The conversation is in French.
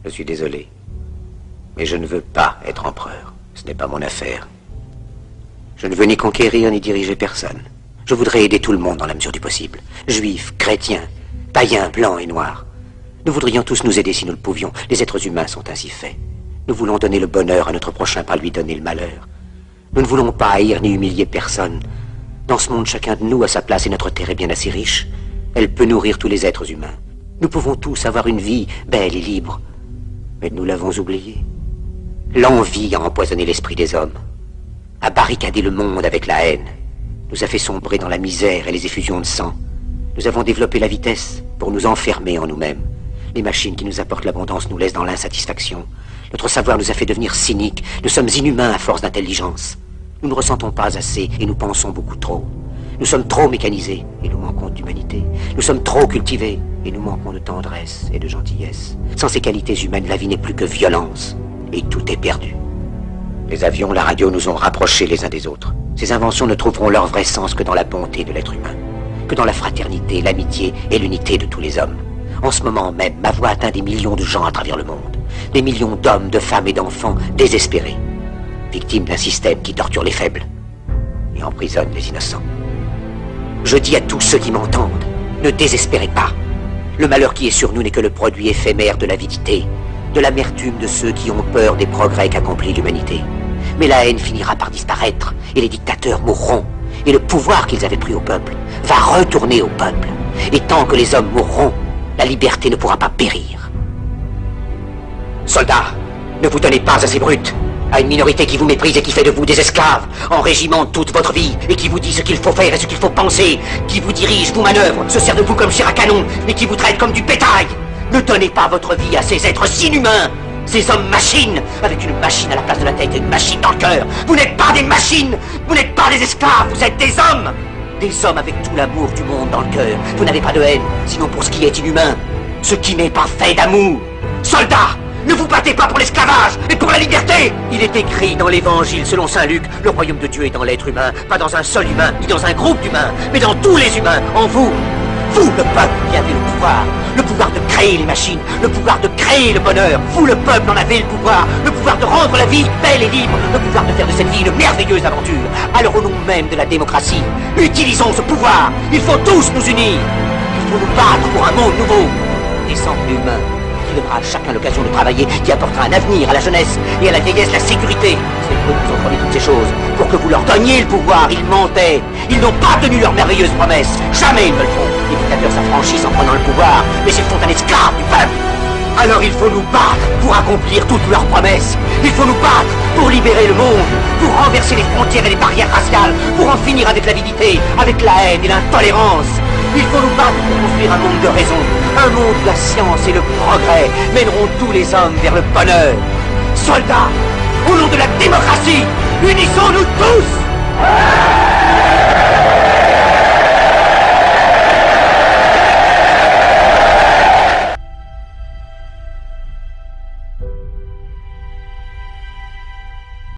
Je suis désolé. Mais je ne veux pas être empereur. Ce n'est pas mon affaire. Je ne veux ni conquérir ni diriger personne. Je voudrais aider tout le monde dans la mesure du possible. Juifs, chrétiens, païens, blancs et noirs. Nous voudrions tous nous aider si nous le pouvions. Les êtres humains sont ainsi faits. Nous voulons donner le bonheur à notre prochain par lui donner le malheur. Nous ne voulons pas haïr ni humilier personne. Dans ce monde, chacun de nous a sa place et notre terre est bien assez riche. Elle peut nourrir tous les êtres humains. Nous pouvons tous avoir une vie belle et libre. Mais nous l'avons oublié. L'envie a empoisonné l'esprit des hommes, a barricadé le monde avec la haine, nous a fait sombrer dans la misère et les effusions de sang. Nous avons développé la vitesse pour nous enfermer en nous-mêmes. Les machines qui nous apportent l'abondance nous laissent dans l'insatisfaction. Notre savoir nous a fait devenir cyniques. Nous sommes inhumains à force d'intelligence. Nous ne ressentons pas assez et nous pensons beaucoup trop. Nous sommes trop mécanisés et nous manquons d'humanité. Nous sommes trop cultivés et nous manquons de tendresse et de gentillesse. Sans ces qualités humaines, la vie n'est plus que violence. Et tout est perdu. Les avions, la radio nous ont rapprochés les uns des autres. Ces inventions ne trouveront leur vrai sens que dans la bonté de l'être humain, que dans la fraternité, l'amitié et l'unité de tous les hommes. En ce moment même, ma voix atteint des millions de gens à travers le monde. Des millions d'hommes, de femmes et d'enfants désespérés, victimes d'un système qui torture les faibles et emprisonne les innocents. Je dis à tous ceux qui m'entendent, ne désespérez pas. Le malheur qui est sur nous n'est que le produit éphémère de l'avidité, de l'amertume de ceux qui ont peur des progrès qu'accomplit l'humanité. Mais la haine finira par disparaître, et les dictateurs mourront, et le pouvoir qu'ils avaient pris au peuple va retourner au peuple. Et tant que les hommes mourront, la liberté ne pourra pas périr. Soldats, ne vous donnez pas à ces brutes, à une minorité qui vous méprise et qui fait de vous des esclaves, en régiment toute votre vie, et qui vous dit ce qu'il faut faire et ce qu'il faut penser, qui vous dirige, vous manœuvre, se sert de vous comme chair à canon, mais qui vous traite comme du bétail. Ne donnez pas votre vie à ces êtres inhumains, ces hommes-machines, avec une machine à la place de la tête et une machine dans le cœur. Vous n'êtes pas des machines, vous n'êtes pas des esclaves, vous êtes des hommes. Des hommes avec tout l'amour du monde dans le cœur. Vous n'avez pas de haine, sinon pour ce qui est inhumain, ce qui n'est pas fait d'amour. Soldats, ne vous battez pas pour l'esclavage, mais pour la liberté. Il est écrit dans l'évangile selon saint Luc, le royaume de Dieu est dans l'être humain, pas dans un seul humain, ni dans un groupe d'humains, mais dans tous les humains, en vous. Vous, le peuple, qui avez le pouvoir de créer les machines, le pouvoir de créer le bonheur. Vous, le peuple, en avez le pouvoir de rendre la vie belle et libre, le pouvoir de faire de cette vie une merveilleuse aventure. Alors au nom même de la démocratie, utilisons ce pouvoir. Il faut tous nous unir. Il faut nous battre pour un monde nouveau, décent et humain, qui donnera à chacun l'occasion de travailler, qui apportera un avenir à la jeunesse et à la vieillesse la sécurité. C'est eux qui ont promis toutes ces choses. Pour que vous leur donniez le pouvoir, ils mentaient. Ils n'ont pas tenu leurs merveilleuses promesses. Jamais ils ne le feront. Les dictateurs s'affranchissent en prenant le pouvoir, mais ils font un esclave du peuple. Alors il faut nous battre pour accomplir toutes leurs promesses. Il faut nous battre pour libérer le monde, pour renverser les frontières et les barrières raciales, pour en finir avec l'avidité, avec la haine et l'intolérance. Il faut nous battre pour construire un monde de raison, un monde où la science et le progrès mèneront tous les hommes vers le bonheur. Soldats, au nom de la démocratie, unissons-nous tous!